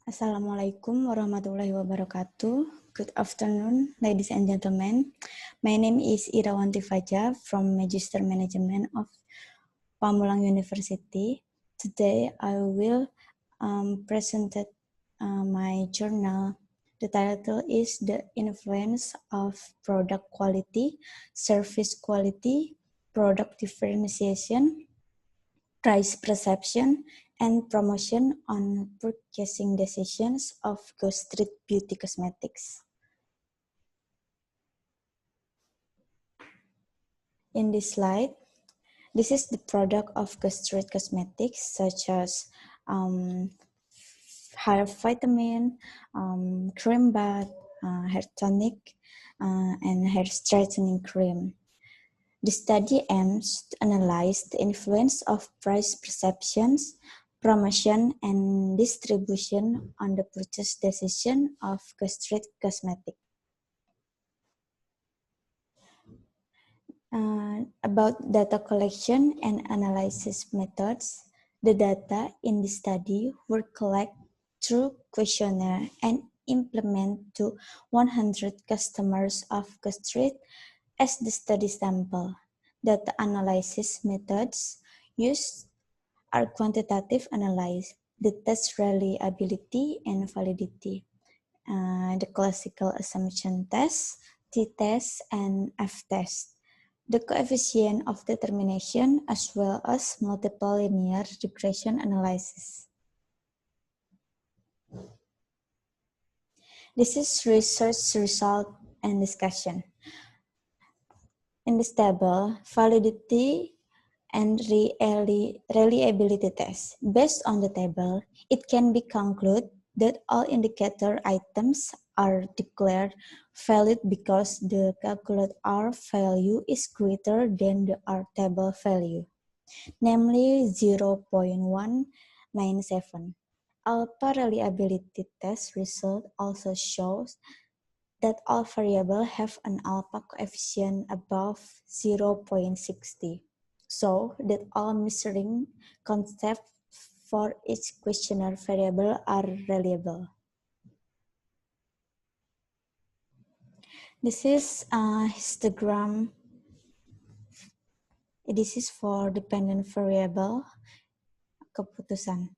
Assalamualaikum warahmatullahi wabarakatuh. Good afternoon, ladies and gentlemen. My name is Irawanti Faja from Magister Management of Pamulang University. Today I will present my journal. The title is The Influence of Product Quality, Service Quality, Product Differentiation, Price Perception, and Promotion on Purchasing Decisions of Ghost Street Beauty Cosmetics. In this slide, this is the product of Ghost Street Cosmetics, such as hair vitamin, cream bath, hair tonic, and hair straightening cream. The study aims to analyze the influence of price perceptions, promotion, and distribution on the purchase decision of Ghost Street Cosmetics. About data collection and analysis methods, the data in the study were collected through questionnaire and implemented to 100 customers of Ghost Street as the study sample. Data analysis methods used are quantitative analysis, the test reliability and validity, the classical assumption test, t-test, and f-test, the coefficient of determination, as well as multiple linear regression analysis. This is research result and discussion. In this table, validity and reliability test. Based on the table, it can be concluded that all indicator items are declared valid because the calculated R value is greater than the R table value, namely 0.197. Alpha reliability test result also shows that all variables have an alpha coefficient above 0.60, so that all measuring concepts for each questionnaire variable are reliable. This is a histogram. This is for dependent variable keputusan.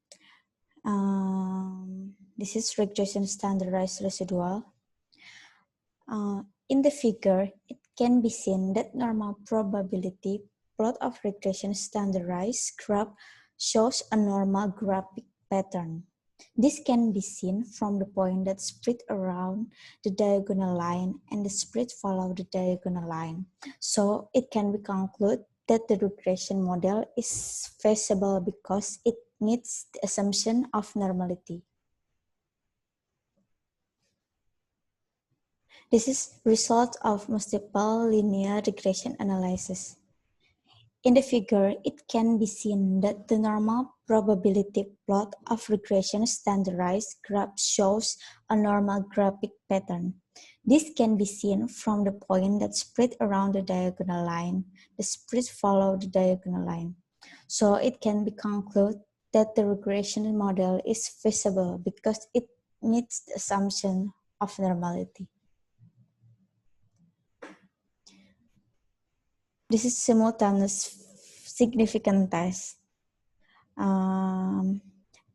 This is regression standardized residual. In the figure, it can be seen that normal probability plot of regression standardized graph shows a normal graphic pattern. This can be seen from the point that spread around the diagonal line and the spread follow the diagonal line. So it can be concluded that the regression model is feasible because it meets the assumption of normality. This is result of multiple linear regression analysis. In the figure, it can be seen that the normal probability plot of regression standardized graph shows a normal graphic pattern. This can be seen from the point that spread around the diagonal line. The spread follow the diagonal line. So it can be concluded that the regression model is feasible because it meets the assumption of normality. This is simultaneous significant test.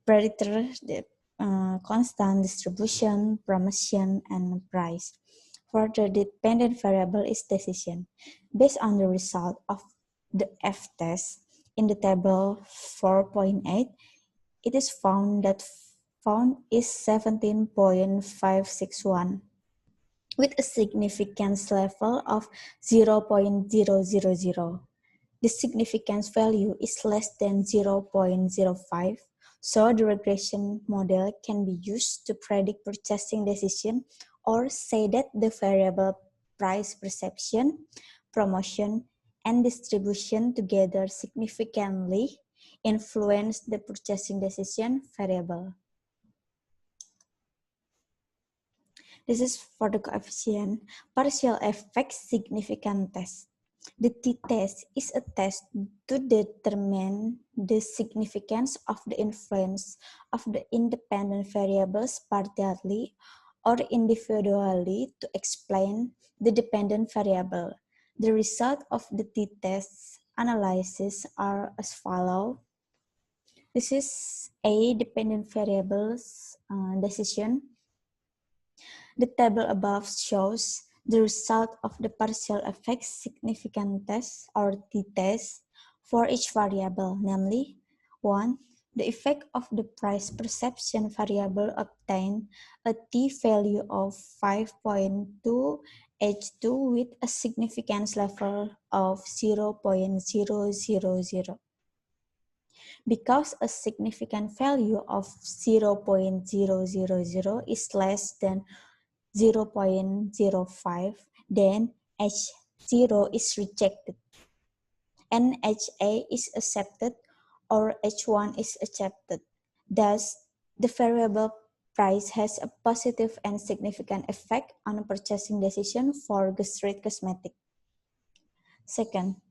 Predictor, constant distribution, promotion, and price. For the dependent variable is decision. Based on the result of the F-test in the table 4.8, it is found that found is 17.561. with a significance level of 0.000. The significance value is less than 0.05, so the regression model can be used to predict purchasing decision or say that the variable price perception, promotion, and distribution together significantly influence the purchasing decision variable. This is for the coefficient partial effect significant test. The t-test is a test to determine the significance of the influence of the independent variables partially or individually to explain the dependent variable. The result of the t-test analysis are as follows. This is a dependent variables decision. The table above shows the result of the partial effect significant test or t-test for each variable, namely 1. The effect of the price perception variable obtained a t-value of 5.2 H2 with a significance level of 0.000. Because a significant value of 0.000 is less than 0.05, then H0 is rejected and HA is accepted or H1 is accepted. Thus, the variable price has a positive and significant effect on a purchasing decision for Gestreit Cosmetic. Second,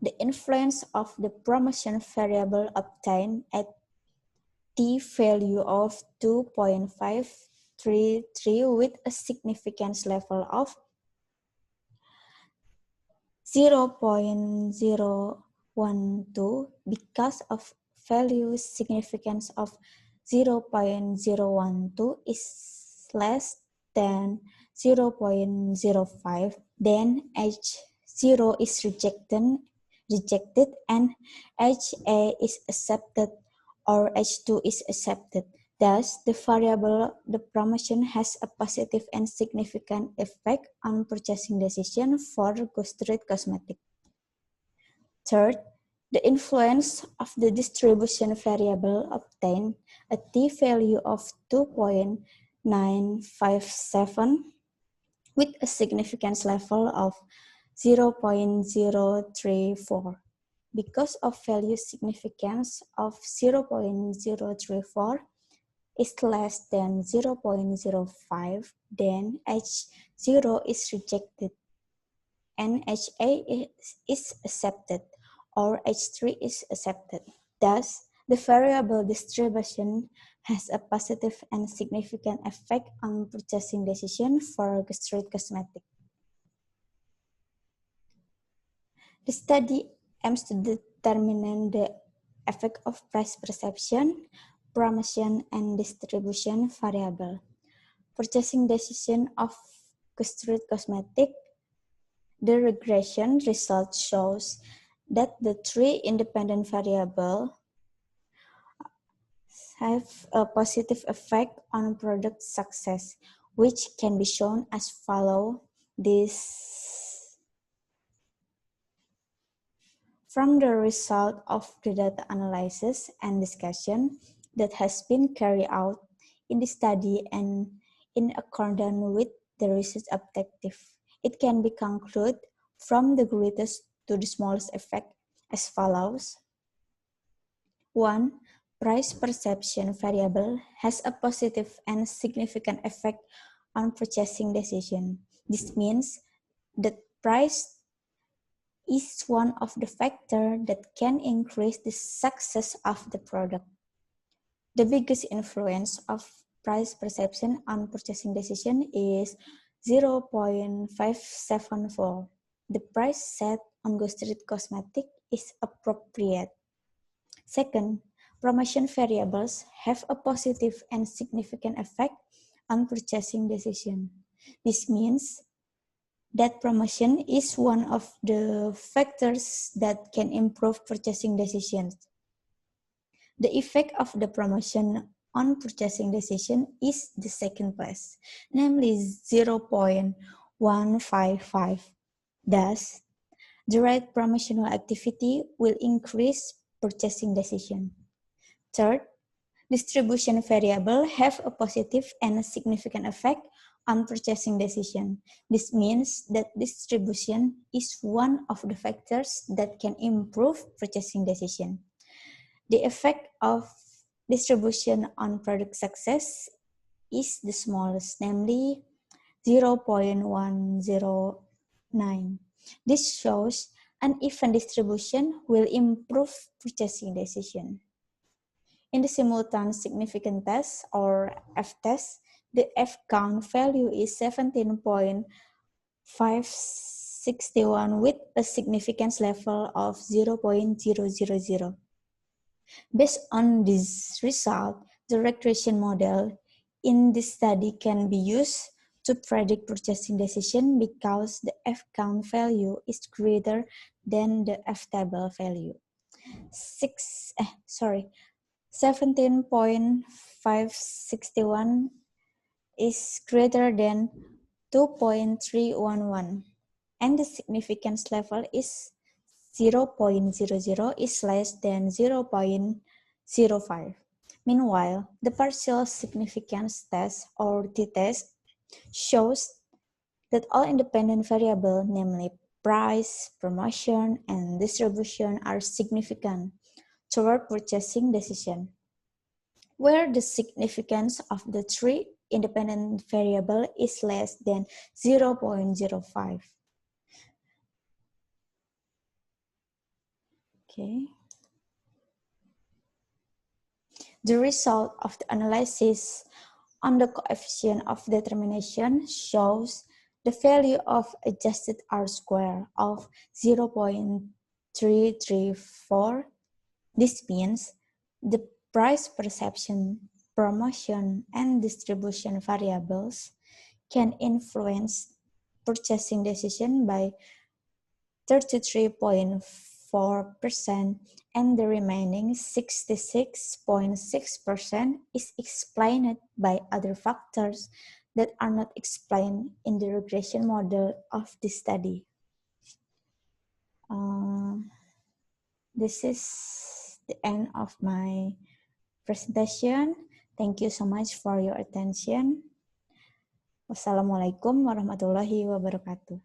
the influence of the promotion variable obtained at t-value of 2.533 with a significance level of 0.012 because of value significance of 0.012 is less than 0.05, then H0 is rejected and HA is accepted or H2 is accepted. Thus, the variable the promotion has a positive and significant effect on purchasing decision for Gestreit Cosmetic. Third, the influence of the distribution variable obtained a t-value of 2.957 with a significance level of 0.034. Because of value significance of 0.034 is less than 0.05, then H0 is rejected and HA is accepted or H3 is accepted. Thus, the variable distribution has a positive and significant effect on purchasing decision for Gestreit Cosmetic. The study aims to determine the effect of price perception, promotion, and distribution variable. Purchasing decision of Gestreit Cosmetic. The regression result shows that the three independent variables have a positive effect on product success, which can be shown as follows. From the result of the data analysis and discussion that has been carried out in the study and in accordance with the research objective, it can be concluded from the greatest to the smallest effect as follows. 1. Price perception variable has a positive and significant effect on purchasing decision. This means that price is one of the factors that can increase the success of the product. The biggest influence of price perception on purchasing decision is 0.574. The price set on Gestreit Cosmetic is appropriate. Second, promotion variables have a positive and significant effect on purchasing decision. This means that promotion is one of the factors that can improve purchasing decisions. The effect of the promotion on purchasing decision is the second place, namely 0.155. Thus, the right promotional activity will increase purchasing decision. Third, distribution variable have a positive and a significant effect on purchasing decision. This means that distribution is one of the factors that can improve purchasing decision. The effect of distribution on product success is the smallest, namely 0.109. This shows uneven distribution will improve purchasing decision. In the simultaneous significant test, or F-test, the F-count value is 17.561 with a significance level of 0.000. Based on this result, the regression model in this study can be used to predict purchasing decision because the F-count value is greater than the F-table value. 17.561 is greater than 2.311, and the significance level is 0.00 is less than 0.05. Meanwhile, the partial significance test, or t-test, shows that all independent variables, namely price, promotion, and distribution, are significant toward purchasing decision, where the significance of the three independent variables is less than 0.05. Okay. The result of the analysis on the coefficient of determination shows the value of adjusted R-square of 0.334. This means the price perception, promotion, and distribution variables can influence purchasing decision by 33.4%, and the remaining 66.6% is explained by other factors that are not explained in the regression model of this study. This is the end of my presentation. Thank you so much for your attention. Wassalamualaikum warahmatullahi wabarakatuh.